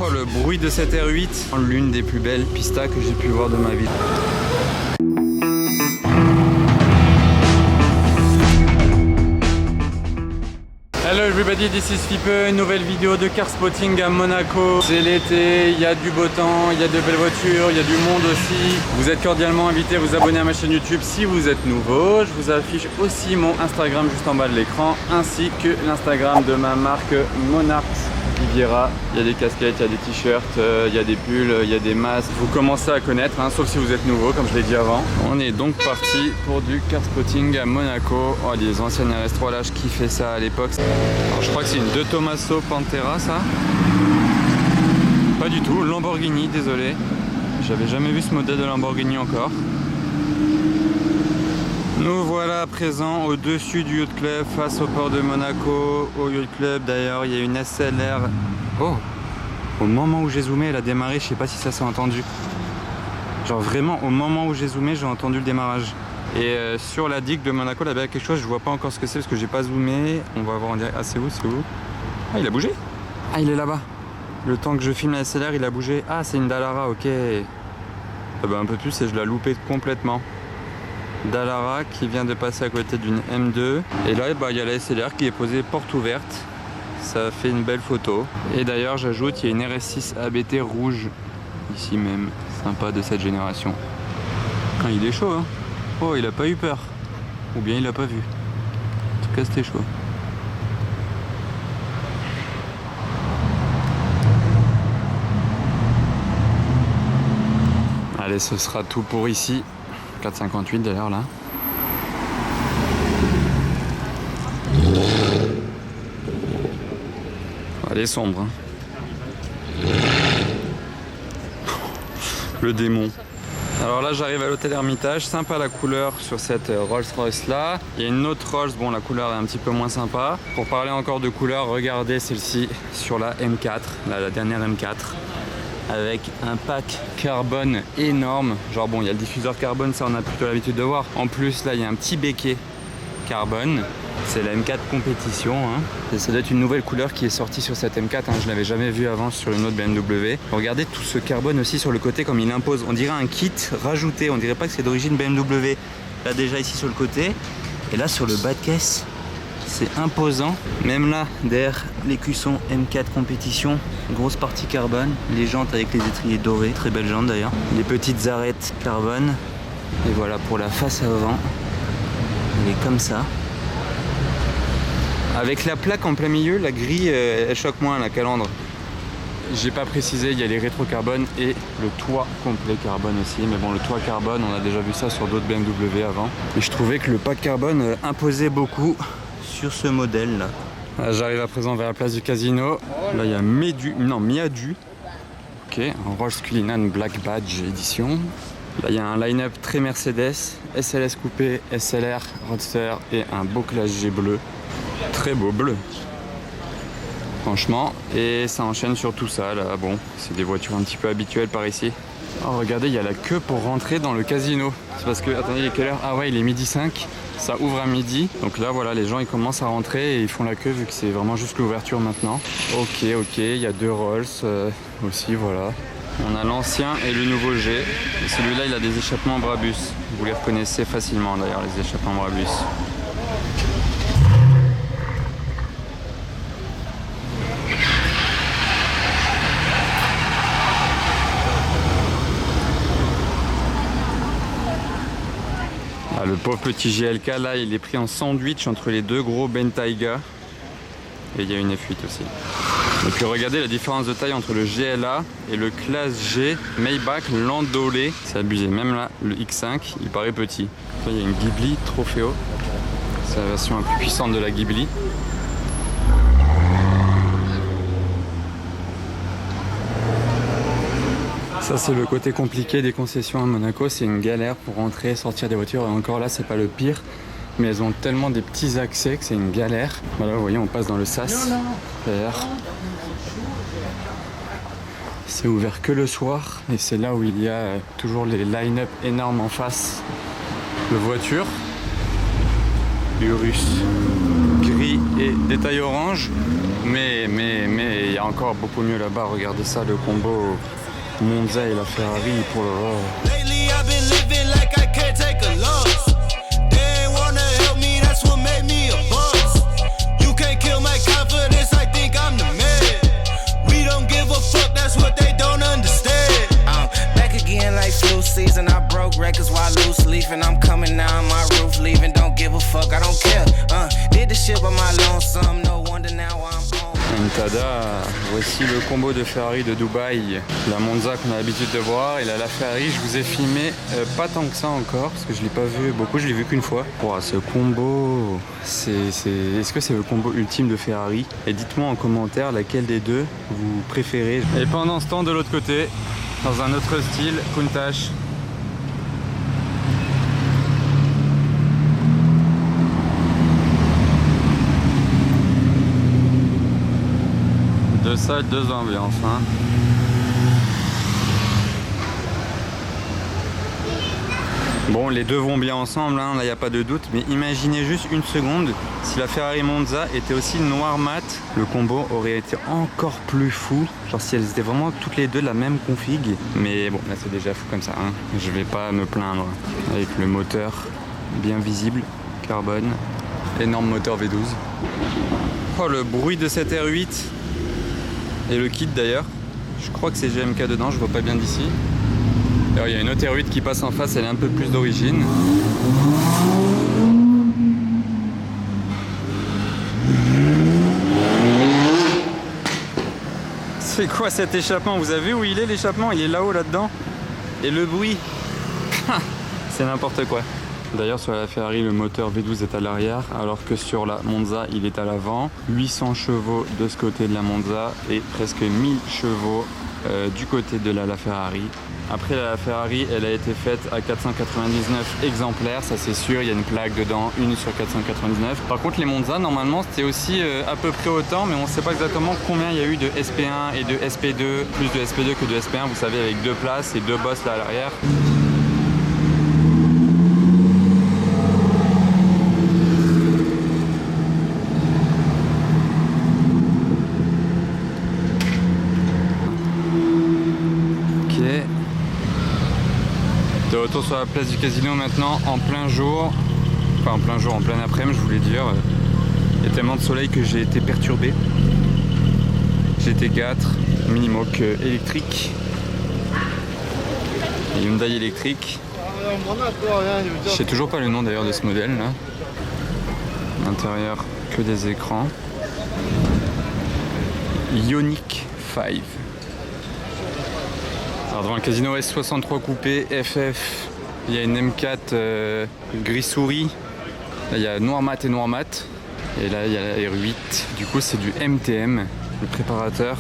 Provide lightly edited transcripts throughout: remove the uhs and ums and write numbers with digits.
Oh, le bruit de cette R8, l'une des plus belles pistas que j'ai pu voir de ma vie. Hello everybody, this is Fipe, nouvelle vidéo de car spotting à Monaco. C'est l'été, il y a du beau temps, il y a de belles voitures, il y a du monde aussi. Vous êtes cordialement invités à vous abonner à ma chaîne YouTube si vous êtes nouveau. Je vous affiche aussi mon Instagram juste en bas de l'écran, ainsi que l'Instagram de ma marque Monarch Riviera. Il y a des casquettes, il y a des t-shirts, il y a des pulls, il y a des masques. Vous commencez à connaître, hein, sauf si vous êtes nouveau, comme je l'ai dit avant. On est donc parti pour du car spotting à Monaco. Oh, les anciennes RS3 là, je kiffais ça à l'époque. Alors, je crois que c'est une De Tomaso Pantera, ça. Pas du tout, Lamborghini, désolé. J'avais jamais vu ce modèle de Lamborghini encore. Nous voilà à présent au-dessus du Yacht Club, face au port de Monaco. Au Yacht Club d'ailleurs, il y a une SLR. Oh, au moment où j'ai zoomé, elle a démarré, je sais pas si ça s'est entendu. Genre vraiment, au moment où j'ai zoomé, j'ai entendu le démarrage. Et sur la digue de Monaco, là-bas, il y a quelque chose, je vois pas encore ce que c'est parce que j'ai pas zoomé. On va voir en direct. Ah, c'est où, c'est où? Ah, il a bougé? Ah, il est là-bas. Le temps que je filme la SLR, il a bougé. Ah, c'est une Dallara, ok. Ah bah, un peu plus et je l'ai loupé complètement. Dallara qui vient de passer à côté d'une M2. Et là, bah, il y a la SLR qui est posée porte ouverte. Ça fait une belle photo. Et d'ailleurs, j'ajoute, il y a une RS6 ABT rouge ici même. Sympa de cette génération. Ah, il est chaud, hein. Oh, il a pas eu peur. Ou bien il l'a pas vu. En tout cas, c'était chaud. Allez, ce sera tout pour ici. 4,58 d'ailleurs là. Elle est sombre, hein. Le démon. Alors là j'arrive à l'hôtel Hermitage, sympa la couleur sur cette Rolls Royce là. Il y a une autre Rolls, bon la couleur est un petit peu moins sympa. Pour parler encore de couleur, regardez celle-ci sur la M4, là, la dernière M4. Avec un pack carbone énorme. Genre bon, il y a le diffuseur carbone, ça on a plutôt l'habitude de voir. En plus là, il y a un petit béquet carbone. C'est la M4 compétition, hein. Et ça doit être une nouvelle couleur qui est sortie sur cette M4, hein. Je l'avais jamais vue avant sur une autre BMW. Regardez tout ce carbone aussi sur le côté comme il impose. On dirait un kit rajouté, on dirait pas que c'est d'origine BMW. Là déjà ici sur le côté. Et là sur le bas de caisse, c'est imposant. Même là, derrière les cuissons M4 compétition, grosse partie carbone. Les jantes avec les étriers dorés, très belles jantes d'ailleurs. Les petites arêtes carbone. Et voilà pour la face avant. Elle est comme ça. Avec la plaque en plein milieu, la grille, elle choque moins, la calandre. J'ai pas précisé, il y a les rétro carbone et le toit complet carbone aussi. Mais bon, le toit carbone, on a déjà vu ça sur d'autres BMW avant. Et je trouvais que le pack carbone imposait beaucoup sur ce modèle là. J'arrive à présent vers la place du casino. Là il y a Miadu. Ok, en Rolls Cullinan Black Badge édition. Là il y a un line-up très Mercedes, SLS coupé, SLR, Roadster et un beau Classe G bleu. Très beau bleu. Franchement, et ça enchaîne sur tout ça là. Bon, c'est des voitures un petit peu habituelles par ici. Oh regardez, il y a la queue pour rentrer dans le casino. C'est parce que, attendez, il est quelle heure? Ah ouais, il est 12h05. Ça ouvre à midi. Donc là, voilà, les gens ils commencent à rentrer et ils font la queue vu que c'est vraiment juste l'ouverture maintenant. Ok, il y a deux Rolls aussi, voilà. On a l'ancien et le nouveau G. Et celui-là, il a des échappements Brabus. Vous les reconnaissez facilement d'ailleurs, les échappements Brabus. Ah, le pauvre petit GLK là, il est pris en sandwich entre les deux gros Bentayga. Et il y a une F8 aussi. Donc regardez la différence de taille entre le GLA et le Classe G Maybach Landaulet. C'est abusé, même là, le X5, il paraît petit. Là, il y a une Ghibli Trofeo. C'est la version la plus puissante de la Ghibli. Ça c'est le côté compliqué des concessions à Monaco, c'est une galère pour rentrer, sortir des voitures. Et encore là c'est pas le pire, mais elles ont tellement des petits accès que c'est une galère. Voilà, vous voyez, on passe dans le sas. D'ailleurs, c'est ouvert que le soir et c'est là où il y a toujours les line-up énormes en face de voitures. Urus gris et détail orange. Mais il y a encore beaucoup mieux là-bas. Regardez ça, le combo Monza et la Ferrari pour le season I broke records while loose leafing. I'm coming down my roof, leaving. Don't give a fuck, I don't care. Did the shit by my lonesome. No wonder now I'm home. Tada, voici le combo de Ferrari de Dubaï. La Monza qu'on a l'habitude de voir et là la Ferrari, je vous ai filmé pas tant que ça encore parce que je l'ai pas vu beaucoup, je l'ai vu qu'une fois. Wow, ce combo, est-ce que c'est le combo ultime de Ferrari? Et dites-moi en commentaire laquelle des deux vous préférez. Et pendant ce temps de l'autre côté, dans un autre style, Countach. Deux salles, deux ambiances. Hein. Bon, les deux vont bien ensemble, hein, là il n'y a pas de doute, mais imaginez juste une seconde, si la Ferrari Monza était aussi noir mat, le combo aurait été encore plus fou, genre si elles étaient vraiment toutes les deux de la même config, mais bon, là c'est déjà fou comme ça, hein. Je vais pas me plaindre, avec le moteur bien visible, carbone, énorme moteur V12. Oh, le bruit de cette R8, et le kit d'ailleurs, je crois que c'est GMK dedans, je vois pas bien d'ici. Il y a une autre R8 qui passe en face, elle est un peu plus d'origine. C'est quoi cet échappement? Vous avez vu où il est l'échappement? Il est là-haut, là-dedans. Et le bruit, c'est n'importe quoi. D'ailleurs sur la Ferrari, le moteur V12 est à l'arrière, alors que sur la Monza, il est à l'avant. 800 chevaux de ce côté de la Monza et presque 1000 chevaux du côté de la Ferrari. Après la Ferrari, elle a été faite à 499 exemplaires, ça c'est sûr, il y a une plaque dedans, une sur 499. Par contre les Monza, normalement c'était aussi à peu près autant, mais on ne sait pas exactement combien il y a eu de SP1 et de SP2, plus de SP2 que de SP1, vous savez, avec deux places et deux bosses là à l'arrière. De retour sur la place du casino maintenant, en plein jour, enfin en plein jour, en plein après-midi je voulais dire. Il y a tellement de soleil que j'ai été perturbé. GT4, Minimoque électrique, Hyundai électrique. Je sais toujours pas le nom d'ailleurs de ce modèle là. L'intérieur que des écrans. Ioniq 5. Alors devant le casino S63 coupé FF, il y a une M4 gris souris. Là il y a noir mat et noir mat. Et là il y a la R8. Du coup c'est du MTM, le préparateur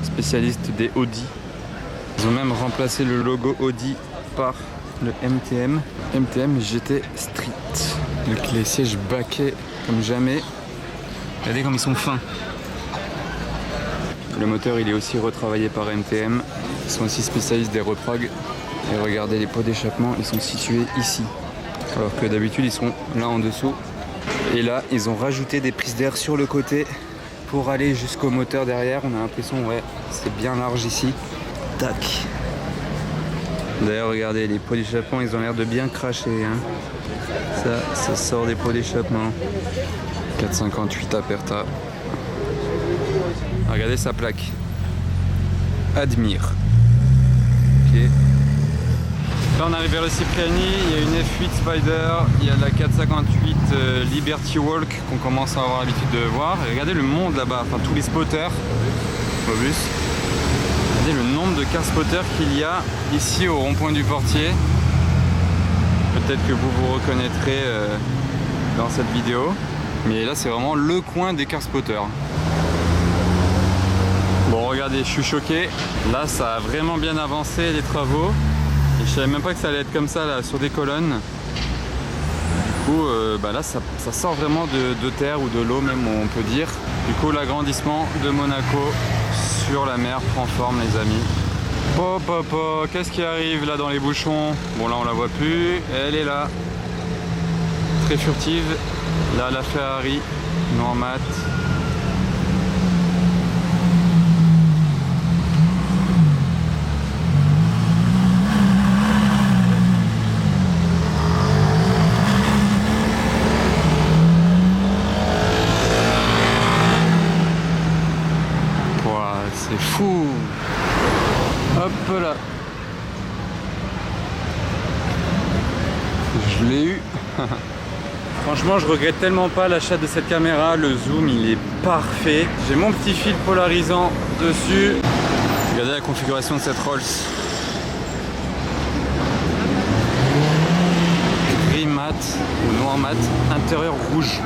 spécialiste des Audi. Ils ont même remplacé le logo Audi par le MTM. MTM GT Street. Donc les sièges baquets comme jamais. Regardez comme ils sont fins. Le moteur il est aussi retravaillé par MTM. Ils sont aussi spécialistes des reprog. Et regardez les pots d'échappement, ils sont situés ici. Alors que d'habitude ils sont là en dessous. Et là ils ont rajouté des prises d'air sur le côté pour aller jusqu'au moteur derrière. On a l'impression ouais c'est bien large ici. Tac. D'ailleurs regardez les pots d'échappement ils ont l'air de bien cracher. Hein. Ça sort des pots d'échappement. 458 Aperta. Regardez sa plaque. Admire. Ok. Là on arrive vers le Cipriani, il y a une F8 Spider, il y a la 458 Liberty Walk qu'on commence à avoir l'habitude de voir. Et regardez le monde là-bas, enfin tous les spotters. Mobus. Regardez le nombre de car spotters qu'il y a ici au rond-point du Portier. Peut-être que vous vous reconnaîtrez dans cette vidéo. Mais là c'est vraiment le coin des car spotters. Bon regardez, je suis choqué. Là ça a vraiment bien avancé les travaux. Et je savais même pas que ça allait être comme ça là sur des colonnes. Du coup là ça sort vraiment de terre ou de l'eau même on peut dire. Du coup l'agrandissement de Monaco sur la mer prend forme les amis. Qu'est-ce qui arrive là dans les bouchons? Bon là on la voit plus, elle est là. Très furtive. Là la Ferrari noir mat. C'est fou. Hop là. Je l'ai eu. Franchement, je regrette tellement pas l'achat de cette caméra. Le zoom, il est parfait. J'ai mon petit fil polarisant dessus. Regardez la configuration de cette Rolls. Gris mat ou noir mat, intérieur rouge.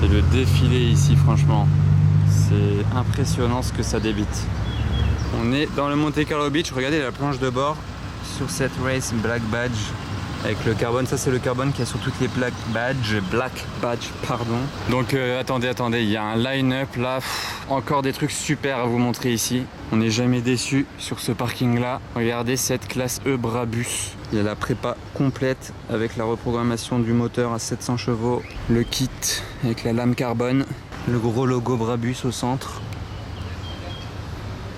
Le défilé ici, franchement, c'est impressionnant ce que ça débite. On est dans le Monte Carlo Beach. Regardez la planche de bord sur cette Race Black Badge avec le carbone. Ça, c'est le carbone qu'il y a sur toutes les plaques Black Badge, pardon. Donc attendez, il y a un line-up là. Encore des trucs super à vous montrer ici. On n'est jamais déçu sur ce parking là. Regardez cette classe E Brabus. Il y a la prépa complète avec la reprogrammation du moteur à 700 chevaux. Le kit avec la lame carbone. Le gros logo Brabus au centre.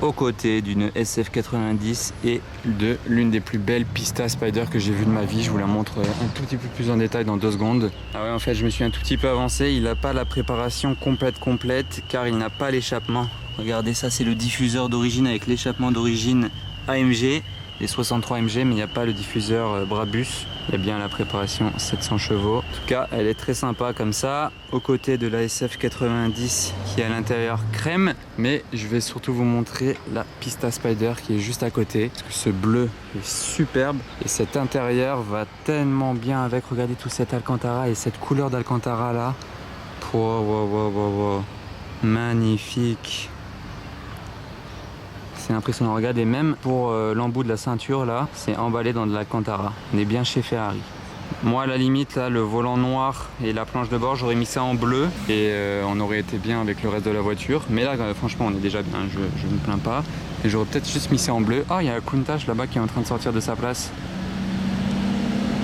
Aux côtés d'une SF90 et de l'une des plus belles Pista Spider que j'ai vues de ma vie. Je vous la montre un tout petit peu plus en détail dans 2 secondes. Ah ouais, en fait, je me suis un tout petit peu avancé. Il n'a pas la préparation complète car il n'a pas l'échappement. Regardez, ça c'est le diffuseur d'origine avec l'échappement d'origine AMG. Les 63 AMG, mais il n'y a pas le diffuseur Brabus. Il y a bien la préparation 700 chevaux. En tout cas, elle est très sympa comme ça. Aux côtés de la SF90 qui est à l'intérieur crème. Mais je vais surtout vous montrer la Pista Spider qui est juste à côté. Parce que ce bleu est superbe. Et cet intérieur va tellement bien avec. Regardez tout cet Alcantara et cette couleur d'Alcantara là. Wow. Magnifique. C'est impressionnant, regardez, même pour l'embout de la ceinture là, c'est emballé dans de l'Alcantara. On est bien chez Ferrari. Moi à la limite là, le volant noir et la planche de bord, j'aurais mis ça en bleu et on aurait été bien avec le reste de la voiture. Mais là franchement on est déjà bien, je ne me plains pas. Et j'aurais peut-être juste mis ça en bleu. Ah, il y a un Countach là-bas qui est en train de sortir de sa place.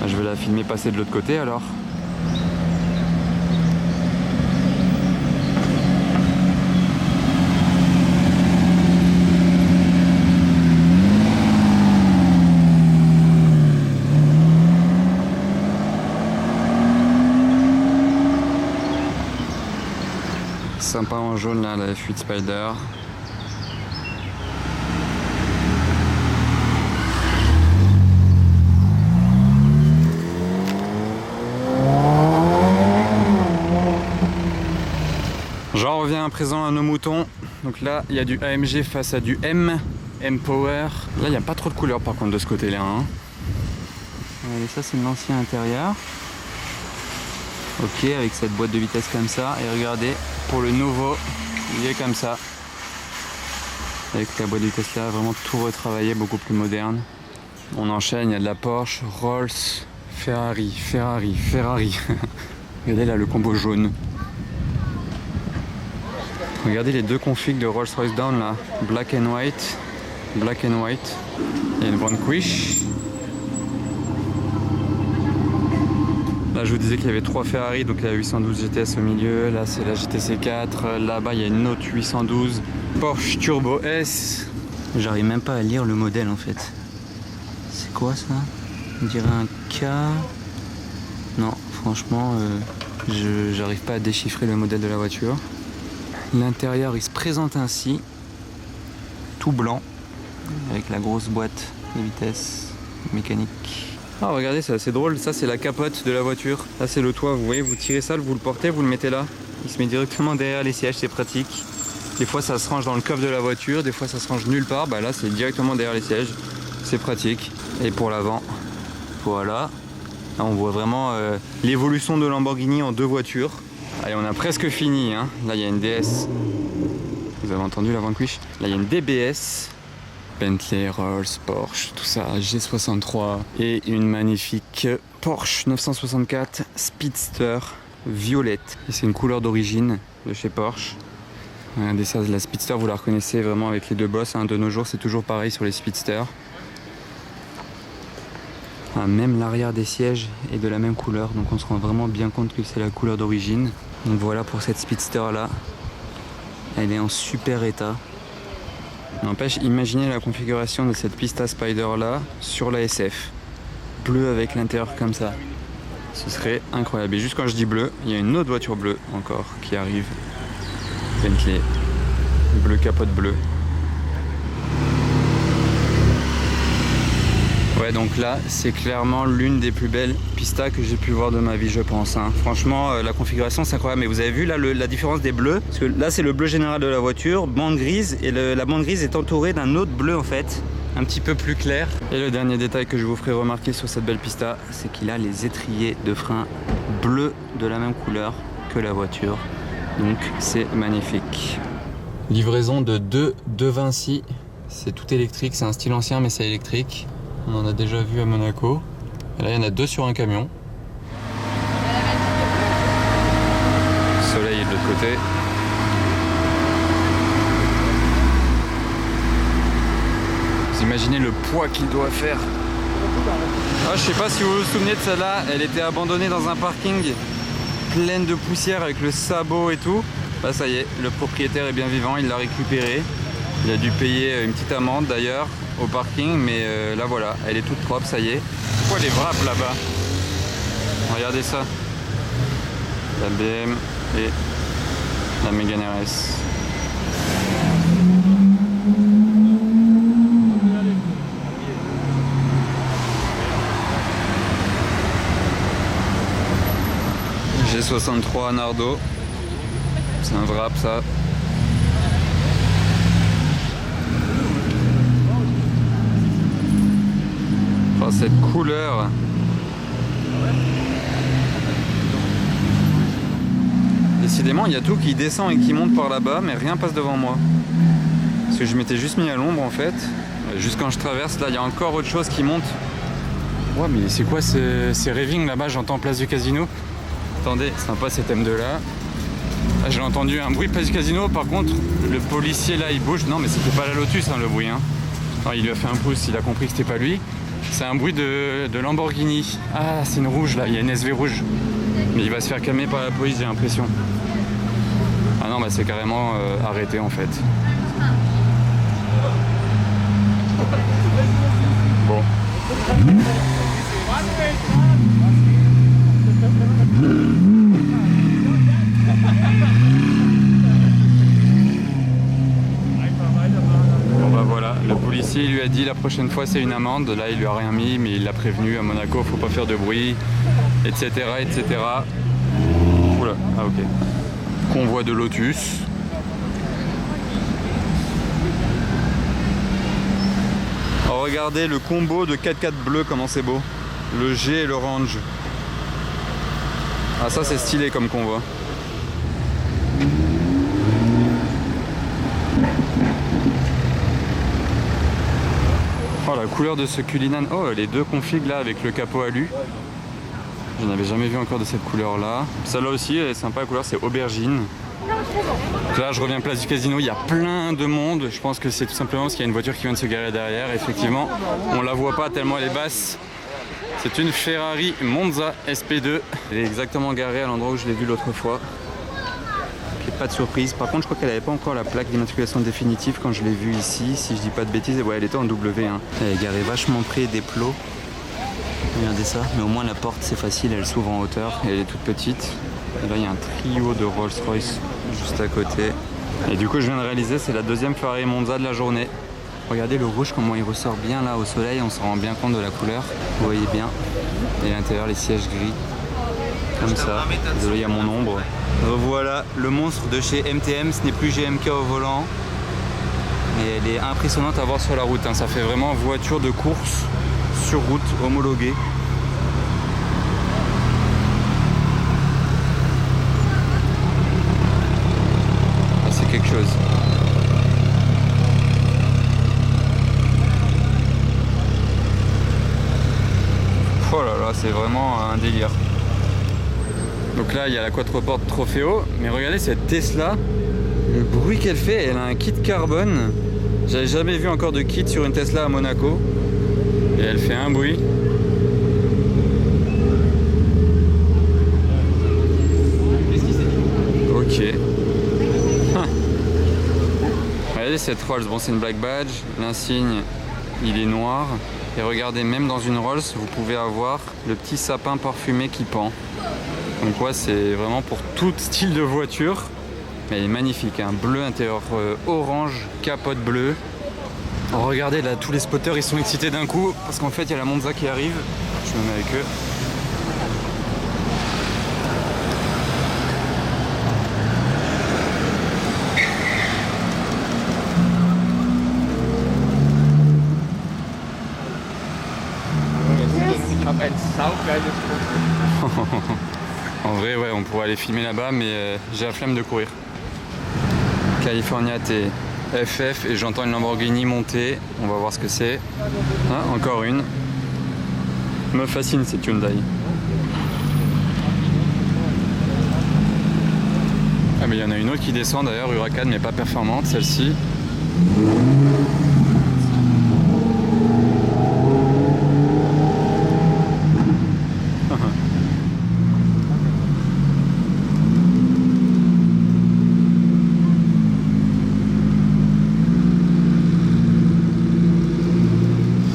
Ah, je vais la filmer passer de l'autre côté alors. Sympa en jaune là, la F8 Spider. J'en reviens à présent à nos moutons. Donc là, il y a du AMG face à du M Power. Là, il n'y a pas trop de couleurs par contre de ce côté-là. Hein. Allez, ça c'est l'ancien intérieur. Ok, avec cette boîte de vitesse comme ça. Et regardez, pour le nouveau, il est comme ça. Avec la boîte de vitesse là, vraiment tout retravaillé, beaucoup plus moderne. On enchaîne, il y a de la Porsche, Rolls, Ferrari. Regardez là le combo jaune. Regardez les 2 configs de Rolls-Royce Down là. Black and white. Il y a une Vanquish. Là je vous disais qu'il y avait 3 Ferrari, donc la 812 GTS au milieu, là c'est la GTC 4, là-bas il y a une autre 812 Porsche Turbo S. J'arrive même pas à lire le modèle en fait. C'est quoi ça? On dirait un K. Non, franchement, j'arrive pas à déchiffrer le modèle de la voiture. L'intérieur il se présente ainsi, tout blanc, avec la grosse boîte de vitesse mécanique. Ah regardez, c'est assez drôle, ça c'est la capote de la voiture, là c'est le toit, vous voyez, vous tirez ça, vous le portez, vous le mettez là, il se met directement derrière les sièges, c'est pratique. Des fois ça se range dans le coffre de la voiture, des fois ça se range nulle part, bah là c'est directement derrière les sièges, c'est pratique. Et pour l'avant, voilà, là on voit vraiment l'évolution de Lamborghini en 2 voitures. Allez, on a presque fini, hein. Là il y a une DS, vous avez entendu la Vanquish, là il y a une DBS. Bentley, Rolls, Porsche, tout ça, G63 et une magnifique Porsche 964 Speedster violette. Et c'est une couleur d'origine de chez Porsche. Regardez ça, la Speedster, vous la reconnaissez vraiment avec les deux bosses. Hein. De nos jours, c'est toujours pareil sur les Speedsters. Ah, même l'arrière des sièges est de la même couleur, donc on se rend vraiment bien compte que c'est la couleur d'origine. Donc voilà pour cette Speedster là. Elle est en super état. N'empêche, imaginez la configuration de cette Pista Spider là sur la SF. Bleu avec l'intérieur comme ça. Ce serait incroyable. Et juste quand je dis bleu, il y a une autre voiture bleue encore qui arrive. Bentley. Bleu capote bleu. Ouais, donc là, c'est clairement l'une des plus belles Pista que j'ai pu voir de ma vie, je pense. Hein. Franchement, la configuration, c'est incroyable. Mais vous avez vu là la différence des bleus? Parce que là, c'est le bleu général de la voiture, bande grise, et la bande grise est entourée d'un autre bleu en fait, un petit peu plus clair. Et le dernier détail que je vous ferai remarquer sur cette belle Pista, c'est qu'il a les étriers de frein bleus de la même couleur que la voiture. Donc, c'est magnifique. Livraison de 2 de Vinci. C'est tout électrique, c'est un style ancien, mais c'est électrique. On en a déjà vu à Monaco. Et là, il y en a 2 sur un camion. Soleil est de l'autre côté. Vous imaginez le poids qu'il doit faire. Ah, je sais pas si vous vous souvenez de celle-là. Elle était abandonnée dans un parking pleine de poussière avec le sabot et tout. Là, ça y est, le propriétaire est bien vivant. Il l'a récupérée. Il a dû payer une petite amende d'ailleurs au parking, mais là voilà, elle est toute propre, ça y est. Pourquoi les wraps là-bas? Regardez ça. La BM et la Mégane RS. G63 Nardo. C'est un wrap ça. Oh, cette couleur. Décidément, il y a tout qui descend et qui monte par là-bas, mais rien passe devant moi. Parce que je m'étais juste mis à l'ombre en fait. Juste quand je traverse, là, il y a encore autre chose qui monte. Ouais, mais c'est quoi ces ravings là-bas? J'entends Place du Casino. Attendez, sympa cet M2 là. Là, j'ai entendu un bruit Place du Casino. Par contre, le policier là, il bouge. Non, mais c'était pas la Lotus, hein, le bruit. Hein. Non, il lui a fait un pouce, il a compris que c'était pas lui. C'est un bruit de Lamborghini. Ah, c'est une rouge là, il y a une SV rouge. Mais il va se faire calmer par la police, j'ai l'impression. Ah non, bah c'est carrément arrêté en fait. Bon. Bon bah voilà, le policier lui a dit la prochaine fois c'est une amende. Là il lui a rien mis, mais il l'a prévenu à Monaco, faut pas faire de bruit, etc. etc. Oula, ah ok. Convoi de Lotus. Oh, regardez le combo de 4x4 bleu, comment c'est beau. Le G et l'orange. Ah ça c'est stylé comme convoi. Oh la couleur de ce Cullinan. Oh les deux configs là avec le capot alu. Je n'avais jamais vu encore de cette couleur là. Celle-là aussi elle est sympa, la couleur c'est aubergine. Donc là je reviens place du Casino, il y a plein de monde. Je pense que c'est tout simplement parce qu'il y a une voiture qui vient de se garer derrière. Effectivement on la voit pas tellement elle est basse. C'est une Ferrari Monza SP2. Elle est exactement garée à l'endroit où je l'ai vue l'autre fois. Pas de surprise. Par contre je crois qu'elle n'avait pas encore la plaque d'immatriculation définitive quand je l'ai vue ici. Si je dis pas de bêtises, ouais, elle était en W. Hein. Elle est garée vachement près des plots. Regardez ça. Mais au moins la porte c'est facile, elle s'ouvre en hauteur et elle est toute petite. Et là il y a un trio de Rolls-Royce juste à côté. Et du coup je viens de réaliser, c'est la deuxième Ferrari Monza de la journée. Regardez le rouge comment il ressort bien là au soleil, on se rend bien compte de la couleur. Vous voyez bien. Et l'intérieur les sièges gris. Comme ça. Désolé il y a mon ombre. Revoilà le monstre de chez MTM, ce n'est plus GMK au volant. Mais elle est impressionnante à voir sur la route. Hein. Ça fait vraiment voiture de course sur route homologuée. Ah, c'est quelque chose. Oh là là, c'est vraiment un délire. Donc là il y a la quattroporte Trofeo, mais regardez cette Tesla Le bruit qu'elle fait, elle a un kit carbone. J'avais jamais vu encore de kit sur une Tesla à Monaco. Et elle fait un bruit. Ok. Regardez cette Rolls, bon c'est une Black Badge, l'insigne il est noir. Et regardez, même dans une Rolls, vous pouvez avoir le petit sapin parfumé qui pend. Donc ouais, c'est vraiment pour tout style de voiture. Mais elle est magnifique, un bleu intérieur orange, capote bleue. Alors regardez là, tous les spotters ils sont excités d'un coup parce qu'en fait il y a la Monza qui arrive. Je me mets avec eux. En vrai ouais, on pourrait aller filmer là-bas mais j'ai la flemme de courir. California T FF et j'entends une Lamborghini monter, on va voir ce que c'est. Ah, encore une. Me fascine cette Hyundai. Ah mais il y en a une autre qui descend d'ailleurs, Huracan mais pas performante, celle-ci.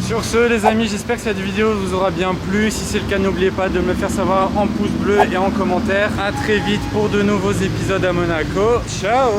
Sur ce les amis, j'espère que cette vidéo vous aura bien plu. Si c'est le cas, n'oubliez pas de me le faire savoir en pouce bleu et en commentaire. A très vite pour de nouveaux épisodes à Monaco. Ciao!